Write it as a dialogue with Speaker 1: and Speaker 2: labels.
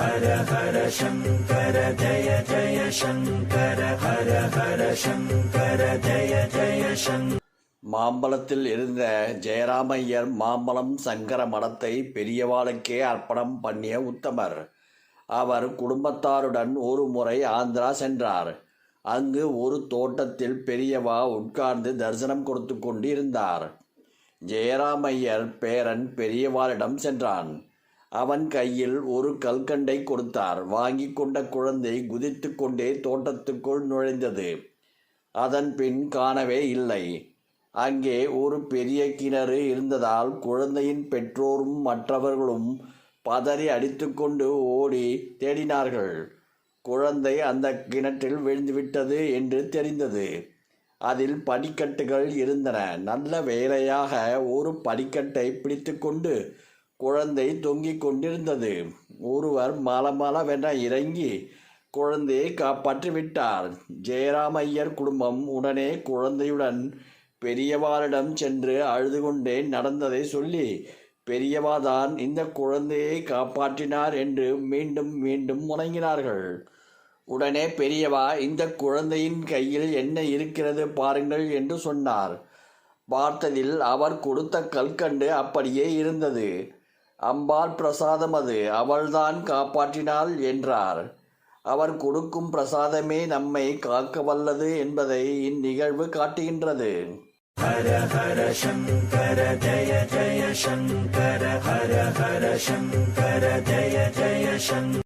Speaker 1: ஹர ஹர சங்கர ஜய ஜய சங்கர ஹர ஹர சங்கர ஜய ஜய சங்கர. மாம்பலத்தில் இருந்த ஜெயராமையர் மாம்பலம் சங்கர மடத்தை பெரியவாளுக்கே அர்ப்பணம் பண்ணிய உத்தமர். அவர் குடும்பத்தாருடன் ஒரு முறை ஆந்திரா சென்றார். அங்கு ஒரு தோட்டத்தில் பெரியவா உட்கார்ந்து தரிசனம் கொடுத்து கொண்டு இருந்தார். ஜெயராமையர் பேரன் பெரியவாளிடம் சென்றான். அவன் கையில் ஒரு கல்கண்டை கொடுத்தார். வாங்கி கொண்ட குழந்தை குதித்து கொண்டே தோட்டத்துக்குள் நுழைந்தது. அதன் பின் காணவே இல்லை. அங்கே ஒரு பெரிய கிணறு இருந்ததால் குழந்தையின் பெற்றோரும் மற்றவர்களும் பதறி அடித்துக்கொண்டு ஓடி தேடினார்கள். குழந்தை அந்த கிணற்றில் விழுந்துவிட்டது என்று தெரிந்தது. அதில் படிக்கட்டுகள் இருந்தன. நல்ல வேளையாக ஒரு படிக்கட்டை பிடித்து கொண்டு குழந்தை தொங்கிக் கொண்டிருந்தது. ஒருவர் மலமளவென இறங்கி குழந்தையை காப்பாற்றிவிட்டார். ஜெயராமையர் குடும்பம் உடனே குழந்தையுடன் பெரியவாரிடம் சென்று அழுது கொண்டே நடந்ததை சொல்லி, பெரியவாதான் இந்த குழந்தையை காப்பாற்றினார் என்று மீண்டும் மீண்டும் முணங்கினார்கள். உடனே பெரியவா, இந்த குழந்தையின் கையில் என்ன இருக்கிறது பாருங்கள் என்று சொன்னார். பார்த்ததில் அவர் கொடுத்த கல்கண்டு அப்படியே இருந்தது. அம்பாள் பிரசாதம் அது, அவள்தான் காப்பாற்றினாள் என்றார். அவர் கொடுக்கும் பிரசாதமே நம்மை காக்க வல்லது என்பதை இந்நிகழ்வு காட்டுகின்றது. ஹர ஹர சங்கர ஜய ஜய சங்கர ஹர ஹர சங்கர ஜய ஜய சங்கர.